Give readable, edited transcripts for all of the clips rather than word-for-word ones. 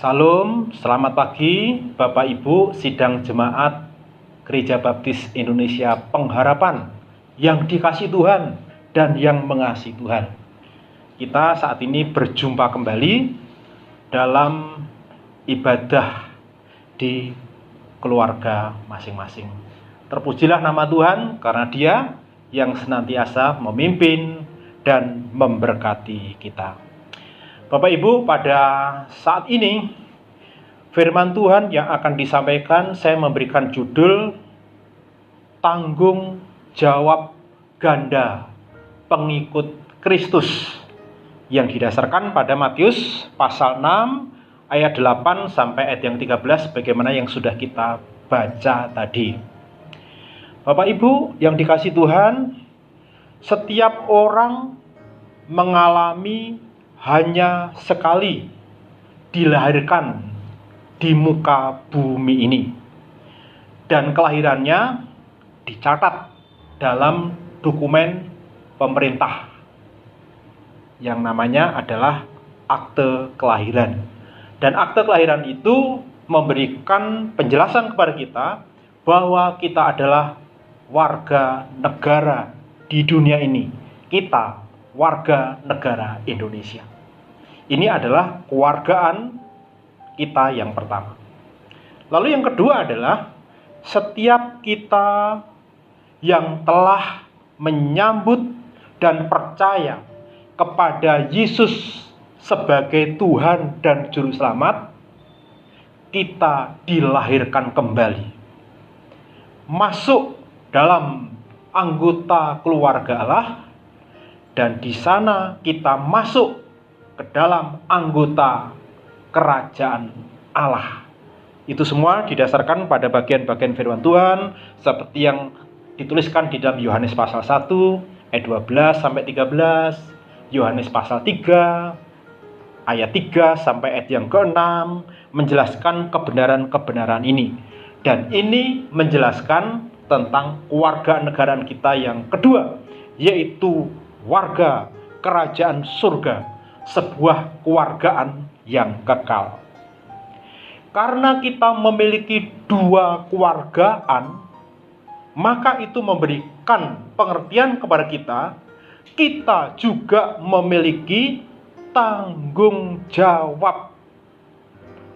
Salam, selamat pagi Bapak Ibu sidang jemaat Gereja Baptis Indonesia Pengharapan yang dikasihi Tuhan dan yang mengasihi Tuhan. Kita saat ini berjumpa kembali dalam ibadah di keluarga masing-masing. Terpujilah nama Tuhan karena Dia yang senantiasa memimpin dan memberkati kita. Bapak Ibu, pada saat ini firman Tuhan yang akan disampaikan saya memberikan judul Tanggung Jawab Ganda Pengikut Kristus yang didasarkan pada Matius pasal 6 ayat 8 sampai ayat yang 13 bagaimana yang sudah kita baca tadi. Bapak Ibu yang dikasihi Tuhan, setiap orang mengalami hanya sekali dilahirkan di muka bumi ini, dan kelahirannya dicatat dalam dokumen pemerintah yang namanya adalah akte kelahiran. Dan akte kelahiran itu memberikan penjelasan kepada kita bahwa kita adalah warga negara di dunia ini. Kita warga negara Indonesia. Ini adalah kewargaan kita yang pertama. Lalu yang kedua adalah setiap kita yang telah menyambut dan percaya kepada Yesus sebagai Tuhan dan Juru Selamat, kita dilahirkan kembali, masuk dalam anggota keluarga Allah, dan di sana kita masuk ke dalam anggota kerajaan Allah. Itu semua didasarkan pada bagian-bagian firman Tuhan seperti yang dituliskan di dalam Yohanes pasal 1 ayat 12 sampai 13, Yohanes pasal 3 ayat 3 sampai ayat yang ke-6 menjelaskan kebenaran-kebenaran ini. Dan ini menjelaskan tentang kewarganegaraan kita yang kedua, yaitu warga kerajaan surga, sebuah kewargaan yang kekal. Karena kita memiliki dua kewargaan, maka itu memberikan pengertian kepada kita juga memiliki tanggung jawab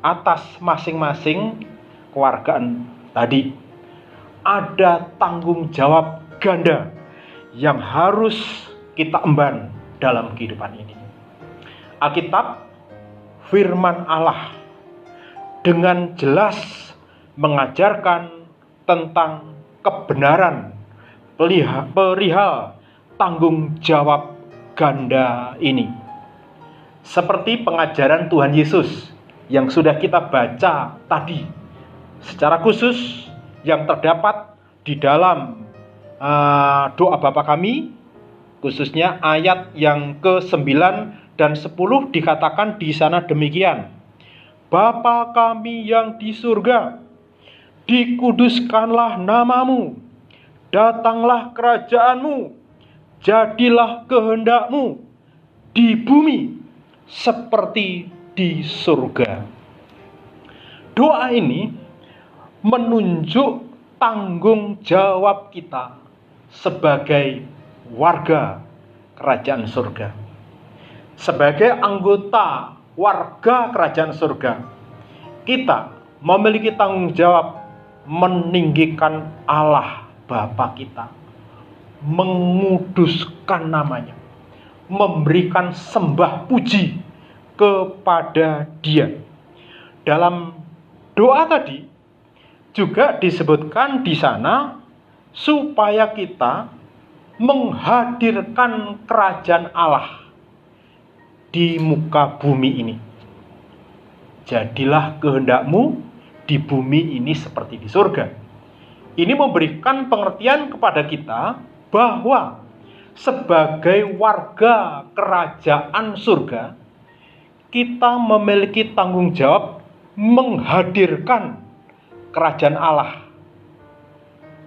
atas masing-masing kewargaan tadi. Ada tanggung jawab ganda yang harus kita emban dalam kehidupan ini. Alkitab, firman Allah dengan jelas mengajarkan tentang kebenaran perihal tanggung jawab ganda ini. Seperti pengajaran Tuhan Yesus yang sudah kita baca tadi, secara khusus yang terdapat di dalam doa Bapa kami, khususnya ayat yang ke-9 dan 10 dikatakan di sana demikian. Bapa kami yang di surga, dikuduskanlah namamu, datanglah kerajaanmu, jadilah kehendakmu di bumi seperti di surga. Doa ini menunjuk tanggung jawab kita sebagai warga kerajaan surga. Sebagai anggota warga kerajaan surga, kita memiliki tanggung jawab meninggikan Allah Bapa kita, menguduskan namanya, memberikan sembah puji kepada Dia. Dalam doa tadi juga disebutkan di sana supaya kita menghadirkan kerajaan Allah di muka bumi ini. Jadilah kehendakmu di bumi ini seperti di surga. Ini memberikan pengertian kepada kita bahwa sebagai warga kerajaan surga, kita memiliki tanggung jawab menghadirkan kerajaan Allah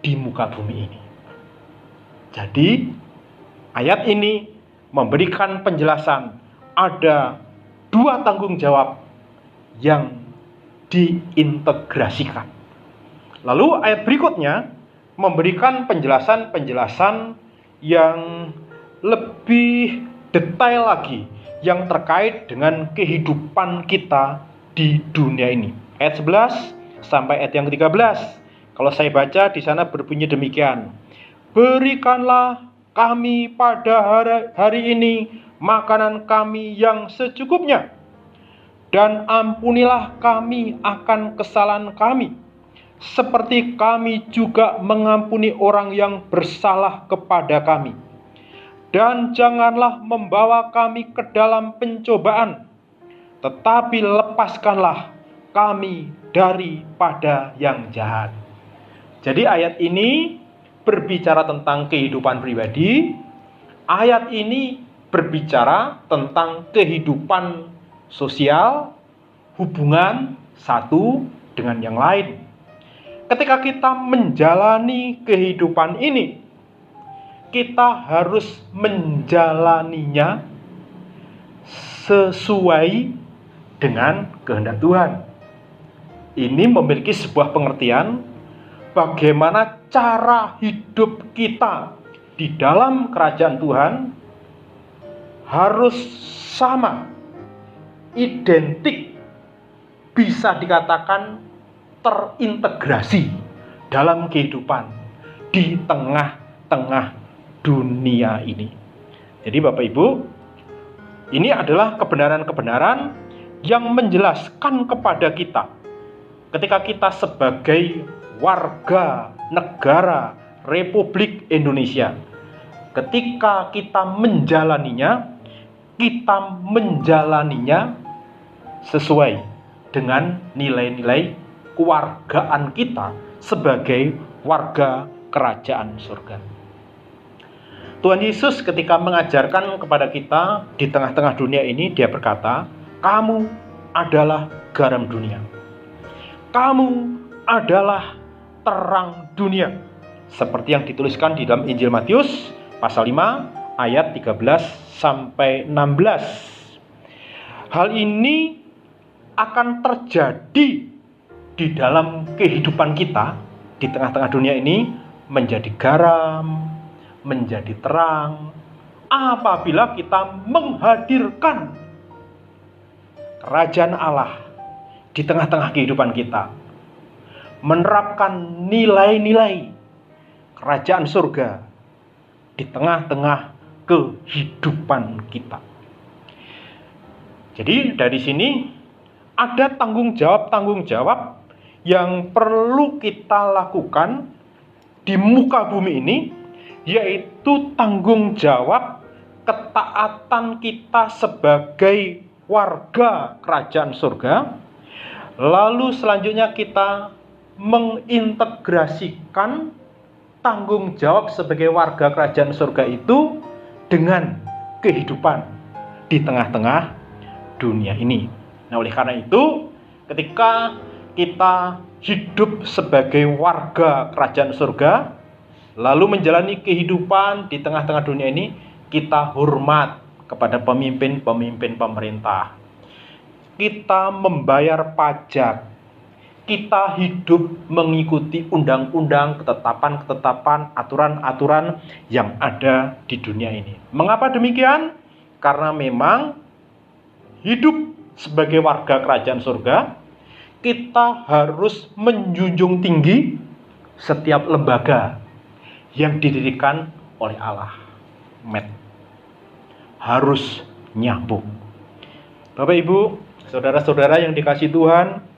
di muka bumi ini. Jadi ayat ini memberikan penjelasan ada dua tanggung jawab yang diintegrasikan. Lalu ayat berikutnya memberikan penjelasan-penjelasan yang lebih detail lagi yang terkait dengan kehidupan kita di dunia ini. Ayat 11 sampai ayat yang ke-13. Kalau saya baca di sana berbunyi demikian. Berikanlah kami pada hari ini makanan kami yang secukupnya, dan ampunilah kami akan kesalahan kami, seperti kami juga mengampuni orang yang bersalah kepada kami. Dan janganlah membawa kami ke dalam pencobaan, tetapi lepaskanlah kami daripada yang jahat. Jadi ayat ini berbicara tentang kehidupan pribadi. Ayat ini berbicara tentang kehidupan sosial, hubungan satu dengan yang lain. Ketika kita menjalani kehidupan ini, kita harus menjalaninya sesuai dengan kehendak Tuhan. Ini memiliki sebuah pengertian bagaimana cara hidup kita di dalam kerajaan Tuhan harus sama, identik, bisa dikatakan terintegrasi dalam kehidupan di tengah-tengah dunia ini. Jadi Bapak Ibu, ini adalah kebenaran-kebenaran yang menjelaskan kepada kita ketika kita sebagai warga negara Republik Indonesia, ketika kita menjalaninya sesuai dengan nilai-nilai kewargaan kita sebagai warga kerajaan surga. Tuhan Yesus ketika mengajarkan kepada kita di tengah-tengah dunia ini, Dia berkata, kamu adalah garam dunia. Kamu adalah terang dunia. Seperti yang dituliskan di dalam Injil Matius pasal 5 ayat 13 sampai 16. Hal ini akan terjadi di dalam kehidupan kita di tengah-tengah dunia ini, menjadi garam, menjadi terang, apabila kita menghadirkan kerajaan Allah di tengah-tengah kehidupan kita, menerapkan nilai-nilai kerajaan surga di tengah-tengah kehidupan kita. Jadi dari sini ada tanggung jawab yang perlu kita lakukan di muka bumi ini, yaitu tanggung jawab ketaatan kita sebagai warga kerajaan surga. Lalu selanjutnya kita mengintegrasikan tanggung jawab sebagai warga kerajaan surga itu dengan kehidupan di tengah-tengah dunia ini. Nah, oleh karena itu, ketika kita hidup sebagai warga kerajaan surga, lalu menjalani kehidupan di tengah-tengah dunia ini, kita hormat kepada pemimpin-pemimpin pemerintah. Kita membayar pajak. Kita hidup mengikuti undang-undang, ketetapan-ketetapan, aturan-aturan yang ada di dunia ini. Mengapa demikian? Karena memang hidup sebagai warga kerajaan surga, kita harus menjunjung tinggi setiap lembaga yang didirikan oleh Allah. Harus nyambung. Bapak Ibu, saudara-saudara yang dikasihi Tuhan,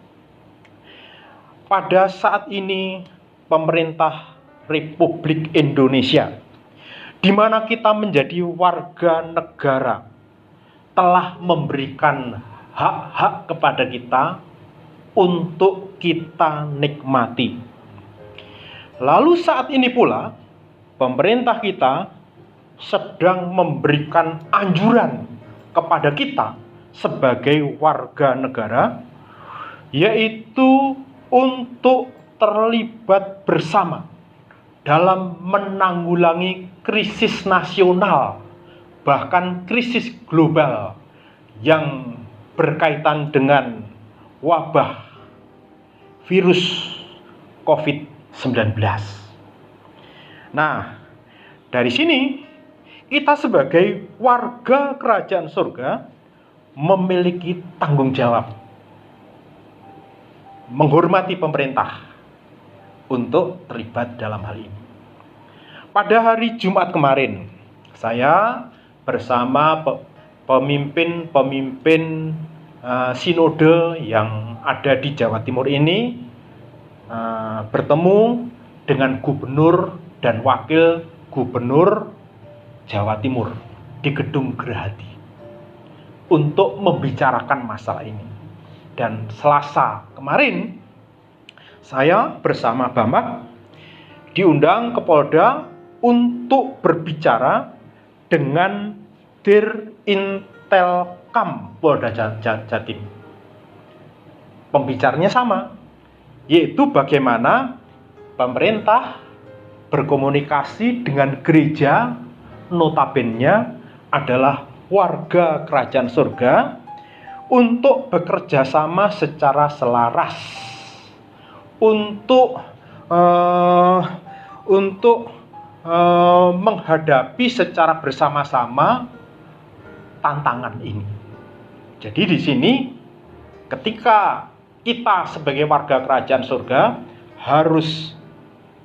pada saat ini pemerintah Republik Indonesia, di mana kita menjadi warga negara, telah memberikan hak-hak kepada kita untuk kita nikmati. Lalu saat ini pula pemerintah kita sedang memberikan anjuran kepada kita sebagai warga negara, yaitu untuk terlibat bersama dalam menanggulangi krisis nasional, bahkan krisis global yang berkaitan dengan wabah virus COVID-19. Nah, dari sini kita sebagai warga kerajaan surga memiliki tanggung jawab menghormati pemerintah untuk terlibat dalam hal ini. Pada hari Jumat kemarin, saya bersama pemimpin sinode yang ada di Jawa Timur ini bertemu dengan gubernur dan wakil gubernur Jawa Timur di Gedung Gerahadi untuk membicarakan masalah ini. Dan Selasa kemarin saya bersama Bamak diundang ke Polda untuk berbicara dengan Dir Intelkam Polda Jatim. Pembicaranya sama, yaitu bagaimana pemerintah berkomunikasi dengan gereja, notabene adalah warga kerajaan surga, untuk bekerja sama secara selaras untuk menghadapi secara bersama-sama tantangan ini. Jadi di sini ketika kita sebagai warga kerajaan surga harus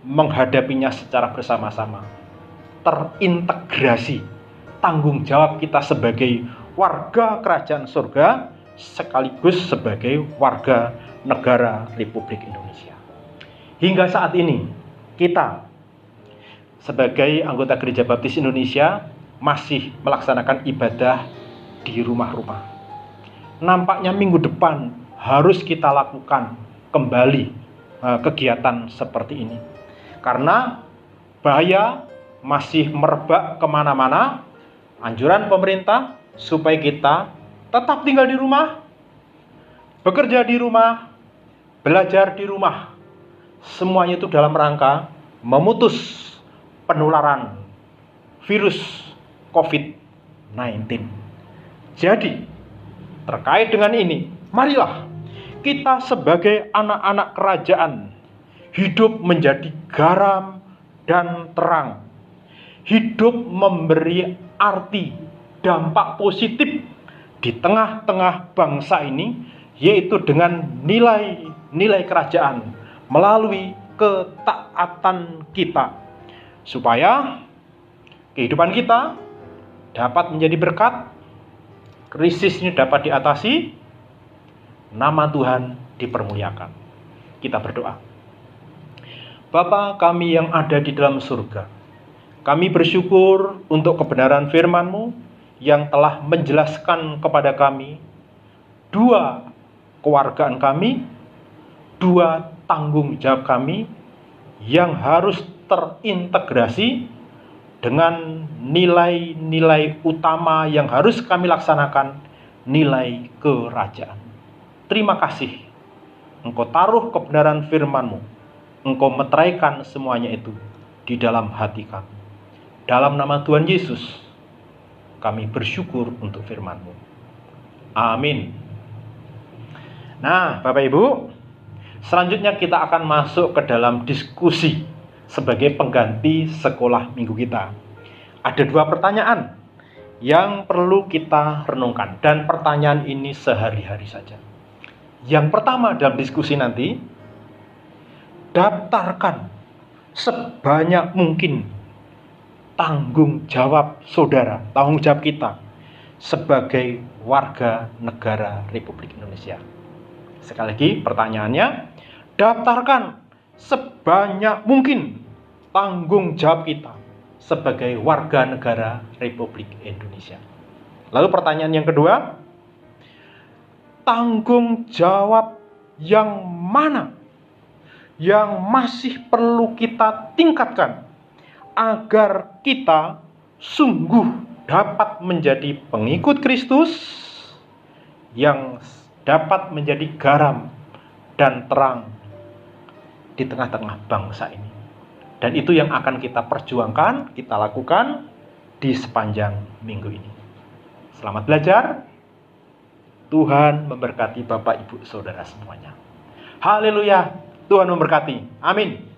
menghadapinya secara bersama-sama, terintegrasi tanggung jawab kita sebagai warga kerajaan surga sekaligus sebagai warga negara Republik Indonesia. Hingga saat ini kita sebagai anggota Gereja Baptis Indonesia masih melaksanakan ibadah di rumah-rumah. Nampaknya minggu depan harus kita lakukan kembali kegiatan seperti ini. Karena bahaya masih merebak kemana-mana. Anjuran pemerintah supaya kita tetap tinggal di rumah, bekerja di rumah, belajar di rumah. Semuanya itu dalam rangka memutus penularan virus COVID-19. Jadi, terkait dengan ini, marilah kita sebagai anak-anak kerajaan hidup menjadi garam dan terang. Hidup memberi arti, dampak positif di tengah-tengah bangsa ini, yaitu dengan nilai-nilai kerajaan melalui ketaatan kita, supaya kehidupan kita dapat menjadi berkat, krisis ini dapat diatasi, nama Tuhan dipermuliakan. Kita berdoa. Bapa kami yang ada di dalam surga, kami bersyukur untuk kebenaran firman-Mu yang telah menjelaskan kepada kami dua kewargaan kami, dua tanggung jawab kami yang harus terintegrasi dengan nilai-nilai utama yang harus kami laksanakan, nilai kerajaan. Terima kasih, Engkau taruh kebenaran firman-Mu, Engkau meteraikan semuanya itu di dalam hati kami. Dalam nama Tuhan Yesus, kami bersyukur untuk firman-Mu. Amin. Nah, Bapak Ibu, selanjutnya kita akan masuk ke dalam diskusi sebagai pengganti sekolah minggu kita. Ada dua pertanyaan yang perlu kita renungkan, dan pertanyaan ini sehari-hari saja. Yang pertama dalam diskusi nanti, daftarkan sebanyak mungkin tanggung jawab saudara, tanggung jawab kita sebagai warga negara Republik Indonesia. Sekali lagi pertanyaannya, daftarkan sebanyak mungkin tanggung jawab kita sebagai warga negara Republik Indonesia. Lalu pertanyaan yang kedua, tanggung jawab yang mana yang masih perlu kita tingkatkan agar kita sungguh dapat menjadi pengikut Kristus yang dapat menjadi garam dan terang di tengah-tengah bangsa ini. Dan itu yang akan kita perjuangkan, kita lakukan di sepanjang minggu ini. Selamat belajar. Tuhan memberkati Bapak, Ibu, Saudara semuanya. Haleluya. Tuhan memberkati. Amin.